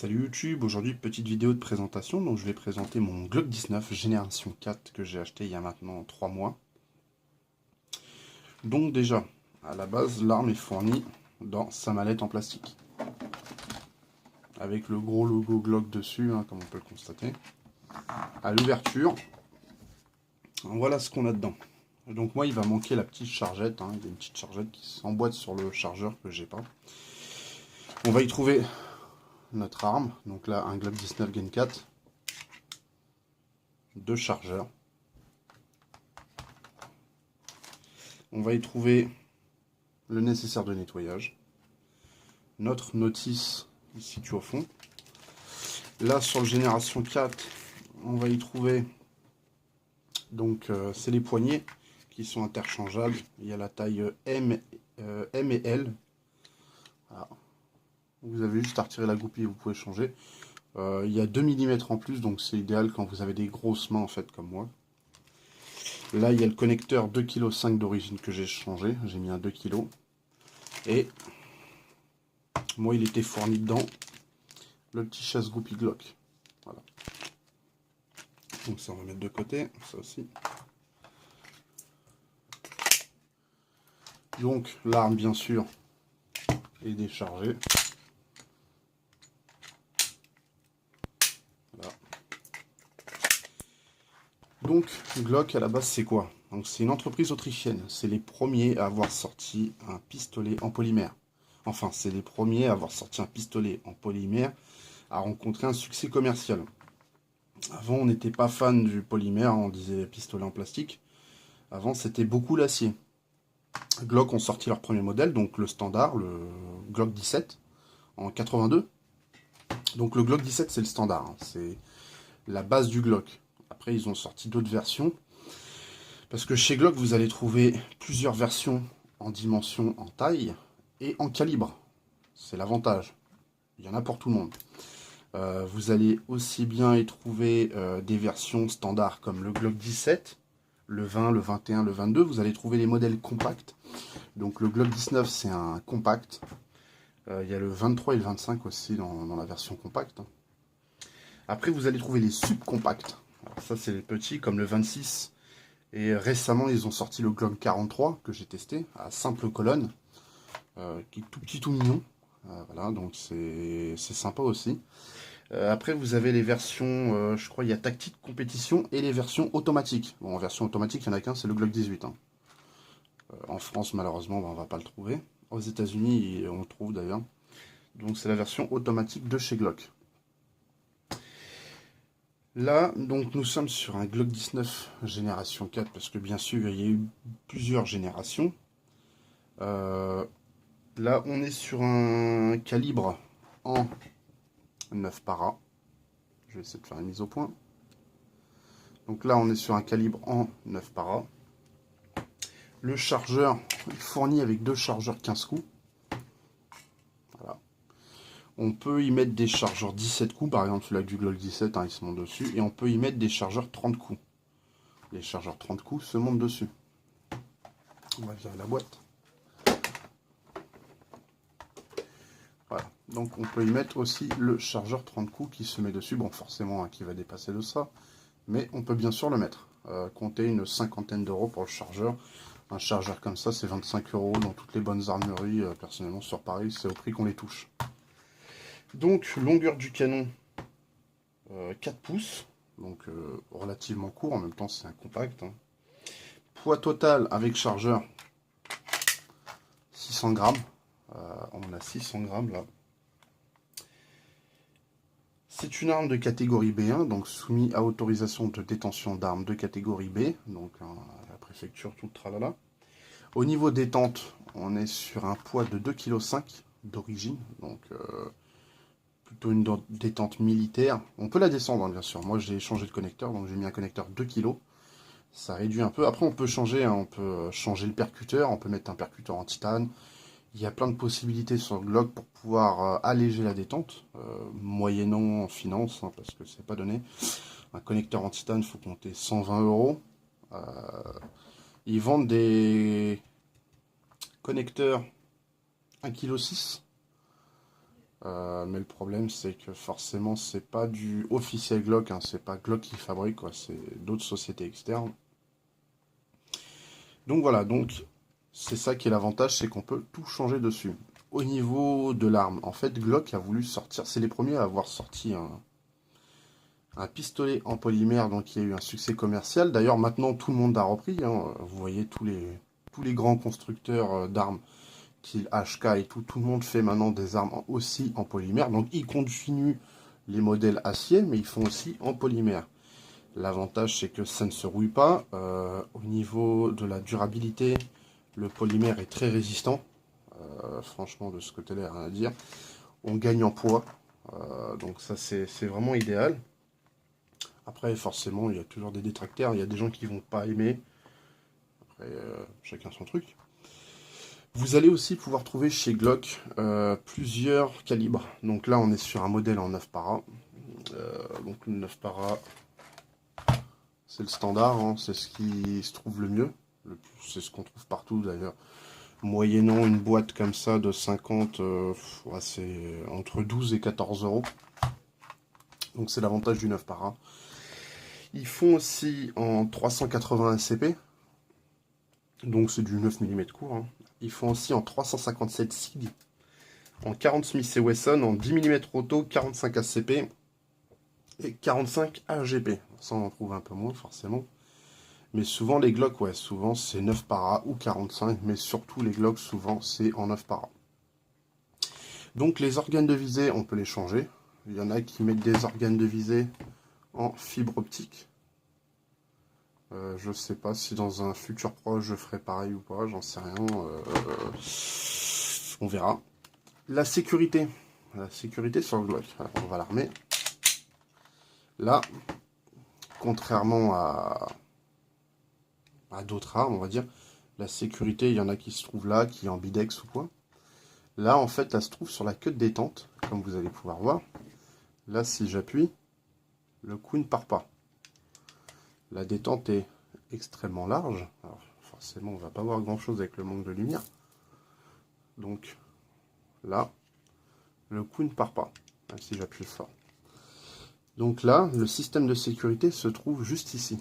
Salut YouTube, aujourd'hui petite vidéo de présentation, donc je vais présenter mon Glock 19 Génération 4 que j'ai acheté il y a maintenant 3 mois. Donc déjà, à la base, l'arme est fournie dans sa mallette en plastique. Avec le gros logo Glock dessus, comme on peut le constater. À l'ouverture, voilà ce qu'on a dedans. Donc moi il va manquer la petite chargette, il y a une petite chargette qui s'emboîte sur le chargeur que j'ai pas. On va y trouver notre arme, donc là un Glock 19 Gen 4, deux chargeurs. On va y trouver le nécessaire de nettoyage, notre notice située au fond. Là sur le Génération 4, on va y trouver, donc c'est les poignées qui sont interchangeables. Il y a la taille M et L. Voilà. Vous avez juste à retirer la goupille, vous pouvez changer. Il y a 2 mm en plus, donc c'est idéal quand vous avez des grosses mains en fait comme moi. Là il y a le connecteur 2,5 kg d'origine que j'ai changé, j'ai mis un 2 kg. Et moi il était fourni dedans le petit chasse-goupille Glock. Voilà. Donc ça on va mettre de côté, ça aussi. Donc l'arme bien sûr est déchargée. Voilà. Donc Glock à la base c'est quoi? Donc c'est une entreprise autrichienne, c'est les premiers à avoir sorti un pistolet en polymère. Enfin c'est les premiers à avoir sorti un pistolet en polymère à rencontrer un succès commercial. Avant on n'était pas fan du polymère, on disait pistolet en plastique. Avant c'était beaucoup l'acier. Glock ont sorti leur premier modèle, donc le standard, le Glock 17 en 82. Donc le Glock 17 c'est le standard, c'est la base du Glock. Après ils ont sorti d'autres versions. Parce que chez Glock, vous allez trouver plusieurs versions en dimension, en taille et en calibre. C'est l'avantage. Il y en a pour tout le monde. Vous allez aussi bien y trouver des versions standards comme le Glock 17, le 20, le 21, le 22. Vous allez trouver les modèles compacts. Donc le Glock 19, c'est un compact. Il y a le 23 et le 25 aussi dans la version compacte. Après, vous allez trouver les subcompacts. Alors ça, c'est les petits comme le 26. Et récemment, ils ont sorti le Glock 43 que j'ai testé à simple colonne, qui est tout petit, tout mignon. Voilà, donc c'est sympa aussi. Après, vous avez les versions, je crois, il y a tactique, compétition et les versions automatiques. Bon, en version automatique, il n'y en a qu'un, c'est le Glock 18. En France, malheureusement, on ne va pas le trouver. Aux États-Unis, on le trouve d'ailleurs. Donc, c'est la version automatique de chez Glock. Là, donc nous sommes sur un Glock 19 génération 4, parce que bien sûr, il y a eu plusieurs générations. Là, on est sur un calibre en 9 para. Je vais essayer de faire une mise au point. Donc là, on est sur un calibre en 9 para. Le chargeur est fourni avec deux chargeurs 15 coups. Voilà. On peut y mettre des chargeurs 17 coups, par exemple celui-là du Glock 17, il se monte dessus. Et on peut y mettre des chargeurs 30 coups. Les chargeurs 30 coups se montent dessus. On va virer la boîte. Voilà, donc on peut y mettre aussi le chargeur 30 coups qui se met dessus, bon forcément qui va dépasser de ça, mais on peut bien sûr le mettre. Comptez une cinquantaine d'euros pour le chargeur. Un chargeur comme ça c'est 25 euros dans toutes les bonnes armureries, personnellement sur Paris c'est au prix qu'on les touche. Donc longueur du canon 4 pouces, donc relativement court, en même temps c'est un compact. Poids total avec chargeur 600 grammes. On a 600 grammes là. C'est une arme de catégorie B1, donc soumise à autorisation de détention d'armes de catégorie B, donc la préfecture, tout le tralala. Au niveau détente, on est sur un poids de 2,5 kg d'origine, donc plutôt une détente militaire. On peut la descendre, bien sûr. Moi, j'ai changé de connecteur, donc j'ai mis un connecteur 2 kg. Ça réduit un peu. Après, on peut changer, on peut changer le percuteur, on peut mettre un percuteur en titane. Il y a plein de possibilités sur le Glock pour pouvoir alléger la détente, moyennant en finance, parce que c'est pas donné. Un connecteur en titane, il faut compter 120 euros. Ils vendent des connecteurs 1,6 kg. Mais le problème, c'est que forcément, c'est pas du officiel Glock, hein, c'est pas Glock qui fabrique, quoi, c'est d'autres sociétés externes. Donc voilà, donc c'est ça qui est l'avantage, c'est qu'on peut tout changer dessus. Au niveau de l'arme, en fait, Glock a voulu sortir, c'est les premiers à avoir sorti un pistolet en polymère, donc il y a eu un succès commercial. D'ailleurs, maintenant, tout le monde a repris, hein. Vous voyez tous les grands constructeurs d'armes, style HK et tout, tout le monde fait maintenant des armes aussi en polymère. Donc ils continuent les modèles acier, mais ils font aussi en polymère. L'avantage, c'est que ça ne se rouille pas. Au niveau de la durabilité, le polymère est très résistant. Franchement, de ce côté-là, rien à dire. On gagne en poids. Donc ça, c'est vraiment idéal. Après, forcément, il y a toujours des détracteurs. Il y a des gens qui vont pas aimer. Après, chacun son truc. Vous allez aussi pouvoir trouver chez Glock plusieurs calibres. Donc là, on est sur un modèle en 9 para. Donc le 9 para, c'est le standard, hein, c'est ce qui se trouve le mieux. C'est ce qu'on trouve partout d'ailleurs. Moyennant une boîte comme ça de 50, ouais, c'est entre 12 et 14 euros. Donc c'est l'avantage du 9 para. Ils font aussi en 380 SCP. Donc c'est du 9 mm court. Hein. Ils font aussi en 357 SIG. En 40 Smith & Wesson, en 10 mm auto, 45 ACP et 45 AGP. Ça on en trouve un peu moins forcément. Mais souvent les Glock, ouais, souvent c'est 9 para ou 45, mais surtout les Glock, souvent c'est en 9 para. Donc les organes de visée, on peut les changer. Il y en a qui mettent des organes de visée en fibre optique. Je sais pas si dans un futur proche je ferai pareil ou pas, j'en sais rien. On verra. La sécurité sur le Glock. Alors, on va l'armer. Là, contrairement à d'autres armes, on va dire, la sécurité, il y en a qui se trouvent là, qui est en bidex ou quoi. Là, en fait, elle se trouve sur la queue de détente, comme vous allez pouvoir voir. Là, si j'appuie, le coup ne part pas. La détente est extrêmement large. Alors, forcément, on va pas voir grand-chose avec le manque de lumière. Donc, là, le coup ne part pas, même si j'appuie fort. Donc là, le système de sécurité se trouve juste ici.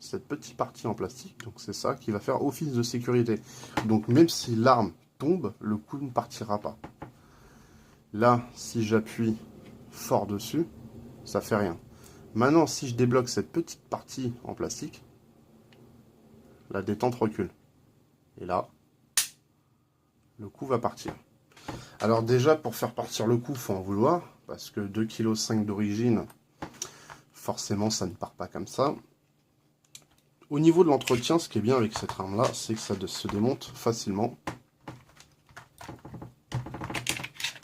Cette petite partie en plastique, donc c'est ça qui va faire office de sécurité. Donc même si l'arme tombe, le coup ne partira pas. Là, si j'appuie fort dessus, ça fait rien. Maintenant, si je débloque cette petite partie en plastique, la détente recule. Et là, le coup va partir. Alors déjà, pour faire partir le coup, il faut en vouloir, parce que 2,5 kg d'origine, forcément, ça ne part pas comme ça. Au niveau de l'entretien, ce qui est bien avec cette arme-là, c'est que ça se démonte facilement.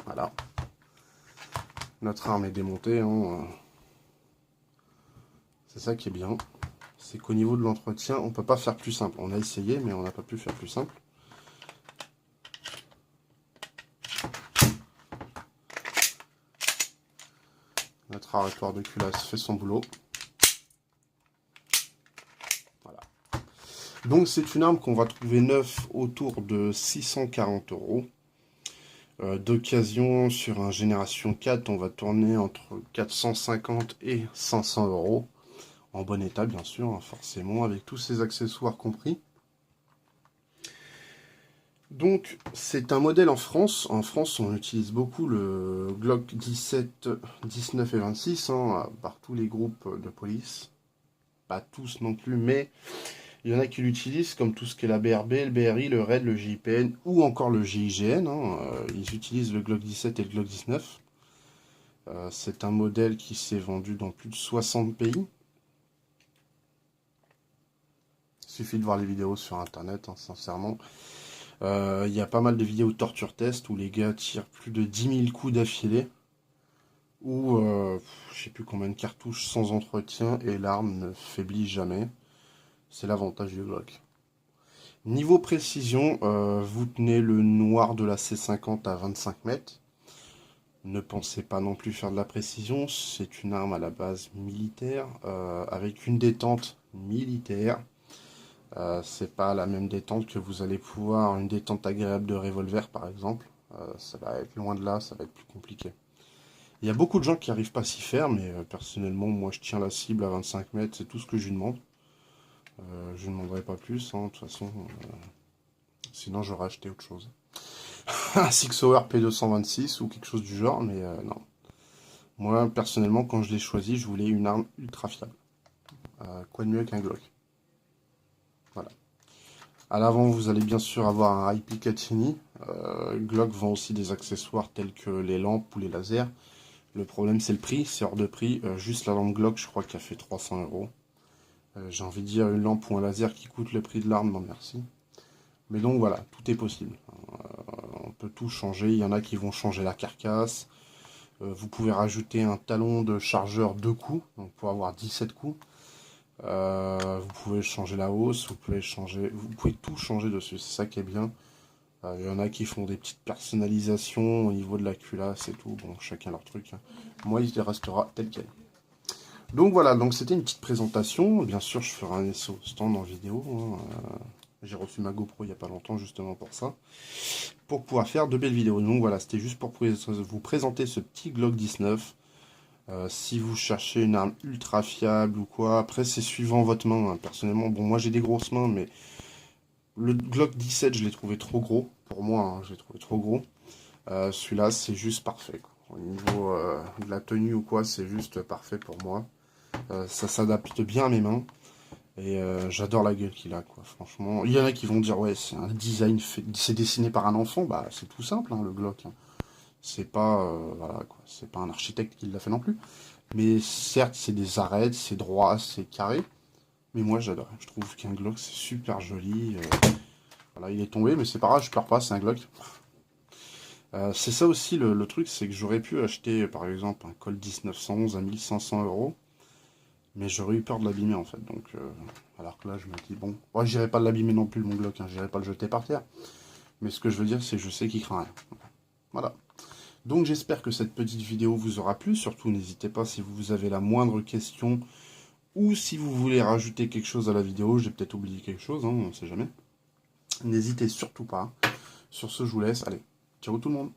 Voilà. Notre arme est démontée. Hein. C'est ça qui est bien. C'est qu'au niveau de l'entretien, on ne peut pas faire plus simple. On a essayé, mais on n'a pas pu faire plus simple. Notre arrêtoir de culasse fait son boulot. Voilà. Donc c'est une arme qu'on va trouver neuve autour de 640 €. D'occasion, sur un Génération 4, on va tourner entre 450 et 500 €. En bon état, bien sûr, hein, forcément, avec tous ces accessoires compris. Donc, c'est un modèle en France. En France, on utilise beaucoup le Glock 17, 19 et 26, hein, par tous les groupes de police. Pas tous non plus, mais il y en a qui l'utilisent, comme tout ce qui est la BRB, le BRI, le RAID, le GIPN, ou encore le GIGN. Hein. Ils utilisent le Glock 17 et le Glock 19. C'est un modèle qui s'est vendu dans plus de 60 pays. Il suffit de voir les vidéos sur internet, hein, sincèrement. Il y a pas mal de vidéos de torture test où les gars tirent plus de 10 000 coups d'affilée. Ou je sais plus combien de cartouches sans entretien et l'arme ne faiblit jamais. C'est l'avantage du Glock. Niveau précision, vous tenez le noir de la C50 à 25 mètres. Ne pensez pas non plus faire de la précision. C'est une arme à la base militaire avec une détente militaire. C'est pas la même détente que vous allez pouvoir, une détente agréable de revolver par exemple. Ça va être loin de là, ça va être plus compliqué. Il y a beaucoup de gens qui n'arrivent pas à s'y faire, mais personnellement, moi je tiens la cible à 25 mètres, c'est tout ce que je lui demande. Je ne demanderai pas plus, hein, de toute façon, sinon j'aurais acheté autre chose. Un Six Hour P226 ou quelque chose du genre, mais non. Moi, personnellement, quand je l'ai choisi, je voulais une arme ultra fiable. Quoi de mieux qu'un Glock? Voilà. À l'avant, vous allez bien sûr avoir un IP Picatinny. Glock vend aussi des accessoires tels que les lampes ou les lasers. Le problème, c'est le prix, c'est hors de prix. Juste la lampe Glock, je crois qu'elle fait 300 euros. J'ai envie de dire une lampe ou un laser qui coûte le prix de l'arme, non merci. Mais donc voilà, tout est possible. On peut tout changer. Il y en a qui vont changer la carcasse. Vous pouvez rajouter un talon de chargeur 2 coups, donc pour avoir 17 coups. Vous pouvez changer la hausse, vous pouvez tout changer dessus, c'est ça qui est bien. Il y en a qui font des petites personnalisations au niveau de la culasse et tout, bon, chacun leur truc, hein. Moi, il restera tel quel. Donc voilà, donc c'était une petite présentation. Bien sûr, je ferai un SO stand en vidéo, hein. J'ai reçu ma GoPro il n'y a pas longtemps justement pour ça, pour pouvoir faire de belles vidéos. Donc voilà, c'était juste pour vous présenter ce petit Glock 19. Si vous cherchez une arme ultra fiable ou quoi, après c'est suivant votre main, hein. Personnellement, bon, moi j'ai des grosses mains, mais le Glock 17 je l'ai trouvé trop gros, pour moi, hein, je l'ai trouvé trop gros. Celui-là c'est juste parfait, quoi. Au niveau de la tenue ou quoi, c'est juste parfait pour moi. Ça s'adapte bien à mes mains, et j'adore la gueule qu'il a, quoi, franchement. Il y en a qui vont dire, ouais, c'est un design, c'est dessiné par un enfant, bah c'est tout simple, hein, le Glock, hein. C'est pas, voilà, quoi, c'est pas un architecte qui l'a fait non plus. Mais certes, c'est des arêtes, c'est droit, c'est carré. Mais moi, j'adore. Je trouve qu'un Glock, c'est super joli. Voilà, il est tombé, mais c'est pas grave, je pleure pas, c'est un Glock. C'est ça aussi le truc, c'est que j'aurais pu acheter, par exemple, un Colt 1911 à 1500 euros. Mais j'aurais eu peur de l'abîmer, en fait. Donc, alors que là, je me dis, bon, moi, j'irai pas l'abîmer non plus, mon Glock, hein, j'irai pas le jeter par terre. Mais ce que je veux dire, c'est que je sais qu'il craint rien. Voilà. Donc j'espère que cette petite vidéo vous aura plu. Surtout, n'hésitez pas si vous avez la moindre question ou si vous voulez rajouter quelque chose à la vidéo. J'ai peut-être oublié quelque chose, hein, on ne sait jamais. N'hésitez surtout pas. Sur ce, je vous laisse. Allez, ciao tout le monde.